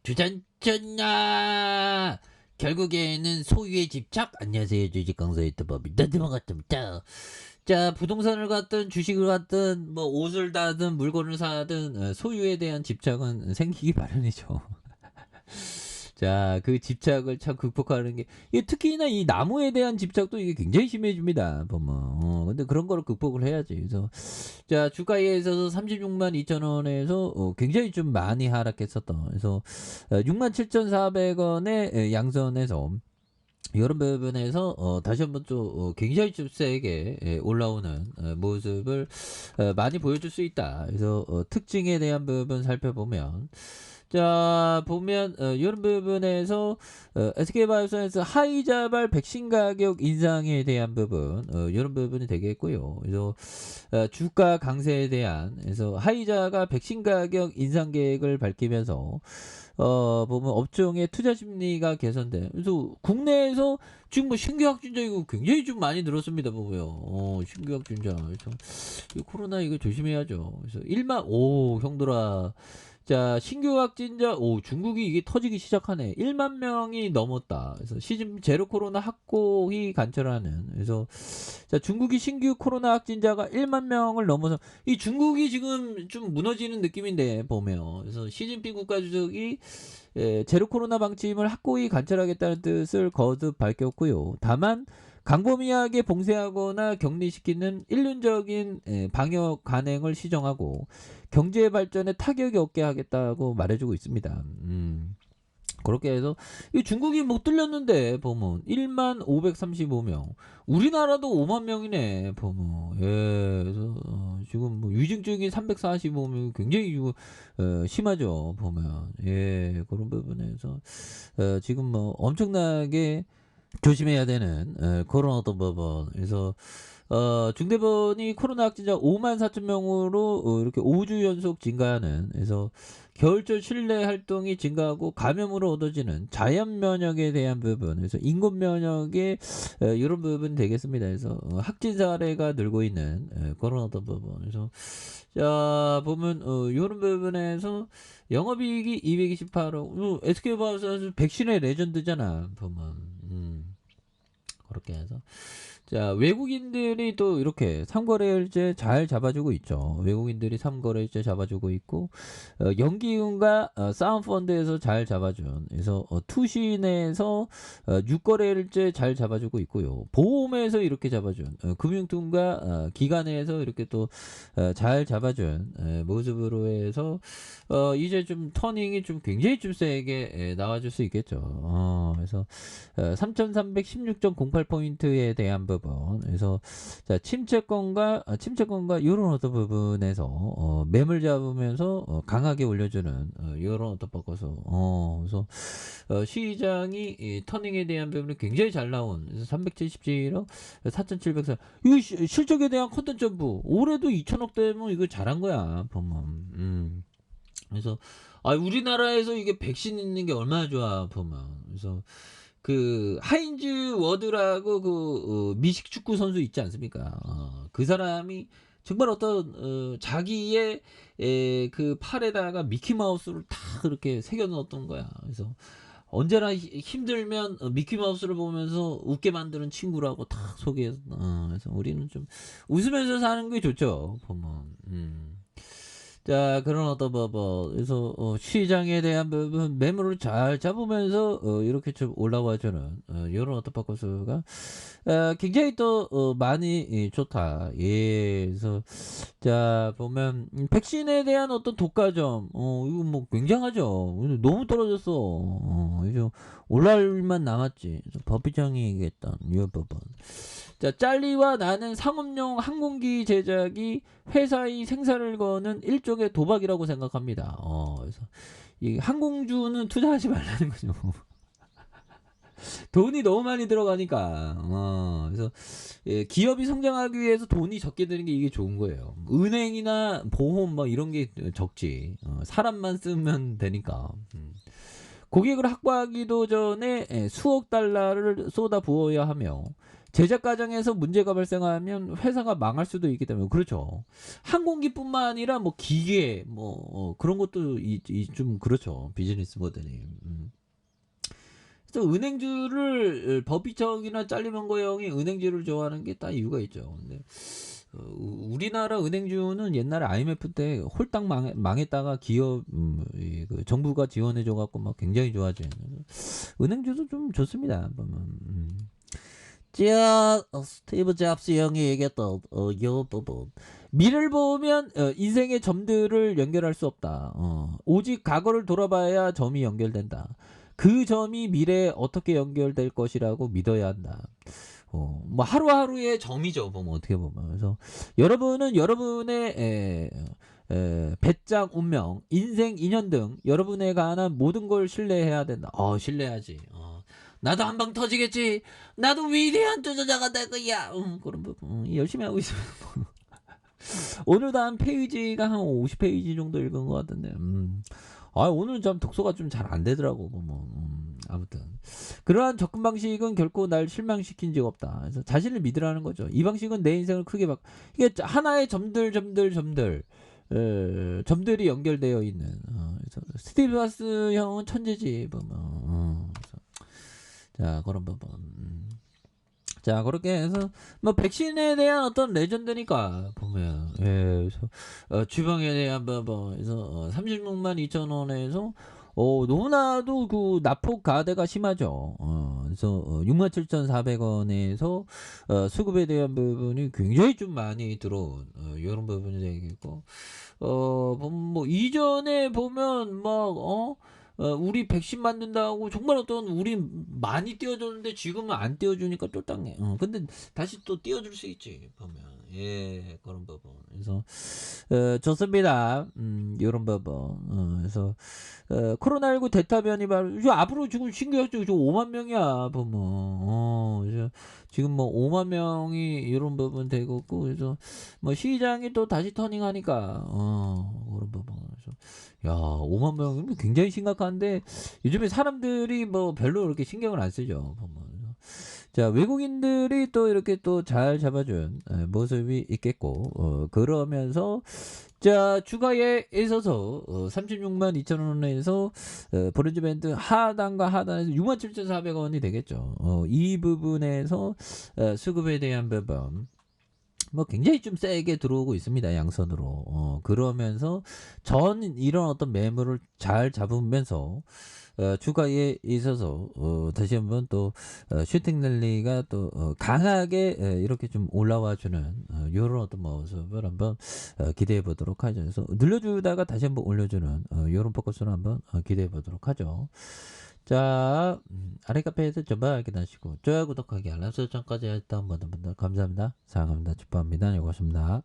주전전야 결국에는 소유에 집착. 안녕하세요, 주식 강사 유튜버입니다. 반갑습니다. 자, 부동산을 갖든 주식을 갖든 뭐 옷을 다든 물건을 사든 소유에 대한 집착은 생기기 마련이죠. 자, 그 집착을 참 극복하는 게, 이게 특히나 이 나무에 대한 집착도 이게 굉장히 심해집니다, 보면. 근데 그런 거를 극복을 해야지. 그래서, 자, 주가에 있어서 36만 2천 원에서 굉장히 좀 많이 하락했었던. 그래서, 67,400원에 양선에서, 이런 부분에서 다시 한번 또 굉장히 좀 세게 올라오는 모습을 많이 보여줄 수 있다. 그래서 특징에 대한 부분 살펴보면, 자, 보면 이런 부분에서 SK바이오사이언스 하이자발 백신 가격 인상에 대한 부분, 이런 부분이 되겠고요. 그래서 주가 강세에 대한, 그래서 하이자가 백신 가격 인상 계획을 밝히면서 보면 업종의 투자 심리가 개선돼. 그래서 국내에서 지금 뭐 신규 확진자 이거 굉장히 좀 많이 늘었습니다, 보고요. 신규 확진자. 그래서 이 코로나 이거 조심해야죠. 그래서 1만, 오, 형들아. 자, 신규 확진자, 오, 중국이 이게 터지기 시작하네. 1만 명이 넘었다. 그래서 시즌 제로 코로나 확고히 관철하는. 그래서, 자, 중국이 신규 코로나 확진자가 1만 명을 넘어서, 이 중국이 지금 좀 무너지는 느낌인데, 보면. 그래서 시진핑 국가주석이 제로 코로나 방침을 확고히 관철하겠다는 뜻을 거듭 밝혔고요. 다만, 광범위하게 봉쇄하거나 격리시키는 일륜적인 방역 간행을 시정하고 경제 발전에 타격이 없게 하겠다고 말해주고 있습니다. 그렇게 해서 이 중국이 못 뚫렸는데 보면 1만 535명, 우리나라도 5만 명이네 보면. 예, 그래서 지금 뭐 위중증이 345명 굉장히 심하죠 보면. 예, 그런 부분에서 지금 뭐 엄청나게 조심해야 되는 그런 어떤 부분. 그래서 중대본이 코로나 확진자 5만 4천 명으로 이렇게 5주 연속 증가하는. 그래서 겨울철 실내 활동이 증가하고 감염으로 얻어지는 자연 면역에 대한 부분. 그래서 인공 면역의 이런 부분 되겠습니다. 그래서 확진 사례가 늘고 있는 그런 어떤 부분. 그래서 자, 보면 이런 부분에서 영업이익이 228억. SK바이오사이언스 백신의 레전드잖아 보면. 그렇게 해서 자, 외국인들이 또 이렇게 삼거래일제 잘 잡아주고 있죠. 외국인들이 삼거래일제 잡아주고 있고 연기금과 사운펀드에서 잘 잡아준. 그래서 투신에서 6거래일제 잘 잡아주고 있고요. 보험에서 이렇게 잡아준. 금융통과 기관에서 이렇게 또 잘 잡아준 모습으로 해서 이제 좀 터닝이 좀 굉장히 좀 세게 나와줄 수 있겠죠. 그래서 3316.08포인트에 대한 부분. 그래서 자, 침체권과 이런 어떤 부분에서 매물 잡으면서 강하게 올려주는 이런 어떤 바꿔서 그래서 시장이 이 터닝에 대한 부분이 굉장히 잘 나온. 그래서 377억 4704. 이 실적에 대한 컨텐츠 점프 올해도 2천억 되면 이거 잘한 거야 보면. 그래서 우리나라에서 이게 백신 있는 게 얼마나 좋아 보면. 그래서 그 하인즈 워드라고 그 미식 축구 선수 있지 않습니까? 그 사람이 정말 어떤 자기의 그 팔에다가 미키 마우스를 다 그렇게 새겨 넣었던 거야. 그래서 언제나 힘들면 미키 마우스를 보면서 웃게 만드는 친구라고 다 소개해서. 그래서 우리는 좀 웃으면서 사는 게 좋죠 보면. 자, 그런 어떤 그래서 시장에 대한 부분 매물을 잘 잡으면서 이렇게 좀 올라와주는 이런 어떤 바꿔서가 굉장히 또 많이 좋다. 예, 그래서 자, 보면 백신에 대한 어떤 독과점 이거 뭐 굉장하죠. 너무 떨어졌어. 이제 올라올만 남았지. 버피장이 얘기했던 이 부분. 자, 짤리와 나는 상업용 항공기 제작이 회사의 생사를 거는 일종의 도박이라고 생각합니다. 그래서 이 항공주는 투자하지 말라는 거죠. 돈이 너무 많이 들어가니까. 그래서 기업이 성장하기 위해서 돈이 적게 드는 게 이게 좋은 거예요. 은행이나 보험 뭐 이런 게 적지. 사람만 쓰면 되니까. 고객을 확보하기도 전에 수억 달러를 쏟아 부어야 하며 제작 과정에서 문제가 발생하면 회사가 망할 수도 있기 때문에 그렇죠. 항공기뿐만 아니라 뭐 기계 뭐 그런 것도 좀 그렇죠. 비즈니스 모델이. 그래서 은행주를 법인청이나 잘리먼거 형이 은행주를 좋아하는 게 딱 이유가 있죠. 근데 우리나라 은행주는 옛날에 IMF 때 홀딱 망했다가 기업 그 정부가 지원해줘 갖고 막 굉장히 좋아진 은행주도 좀 좋습니다. 보면. 스티브 잡스 형이 얘기했던 이 부분 미래를 보면 인생의 점들을 연결할 수 없다. 오직 과거를 돌아봐야 점이 연결된다. 그 점이 미래에 어떻게 연결될 것이라고 믿어야 한다. 뭐 하루하루의 점이죠. 보면 어떻게 보면. 그래서 여러분은 여러분의 배짱, 운명, 인생, 인연 등 여러분에 관한 모든 걸 신뢰해야 된다. 신뢰하지. 나도 한 방 터지겠지. 나도 위대한 투자자가 될 거야. 그런 부분 열심히 하고 있어요. 오늘도 한 페이지가 한 50페이지 정도 읽은 것 같은데. 오늘 좀 독서가 좀 잘 안 되더라고. 아무튼 그러한 접근 방식은 결코 날 실망시킨 적 없다. 그래서 자신을 믿으라는 거죠. 이 방식은 내 인생을 크게 이게 하나의 점들이 연결되어 있는. 그래서 스티브 바스 형은 천재지 보면. 자 그런 부분. 자 그렇게 해서 뭐 백신에 대한 어떤 레전드니까 보면 그래서 주방에 대한 부분에서 36만 2천 원에서 너무나도 그 납폭 가대가 심하죠. 그래서 67,400원에서 수급에 대한 부분이 굉장히 좀 많이 들어온 이런 부분이 되겠고 뭐 이전에 보면 막 우리 백신 만든다고 정말 어떤 우리 많이 띄워줬는데 지금은 안 띄워주니까 쫄딱해. 근데 다시 또 띄워줄 수 있지 보면 그런 부분. 그래서 좋습니다. 이런 부분. 그래서 코로나19 델타 변이 바로 앞으로 지금 신규 확진자 5만 명이야 보면. 지금 뭐 5만 명이 이런 부분 되고 있고 그래서 뭐 시장이 또 다시 터닝하니까 그런 부분. 그래서 야 5만 명이면 굉장히 심각한데 요즘에 사람들이 뭐 별로 그렇게 신경을 안 쓰죠 보면. 자 외국인들이 또 이렇게 또 잘 잡아준 모습이 있겠고 그러면서 자 주가에 있어서 36만 2천 원에서 브론즈 밴드 하단과 하단에서 67,400원이 되겠죠. 이 부분에서 수급에 대한 부분 뭐 굉장히 좀 세게 들어오고 있습니다. 양선으로. 그러면서 전 이런 어떤 매물을 잘 잡으면서 주가에 있어서 다시 한번 또 슈팅 랠리가 또 강하게 이렇게 좀 올라와주는 이런 어떤 모습을 한번 기대해 보도록 하죠. 그래서 늘려주다가 다시 한번 올려주는 이런 포커스를 한번 기대해 보도록 하죠. 자 아래 카페에서 전방 확인하시고 좋아요 구독하기 알람 설정까지 했던 모든 분들 감사합니다. 사랑합니다. 축복합니다. 고맙습니다.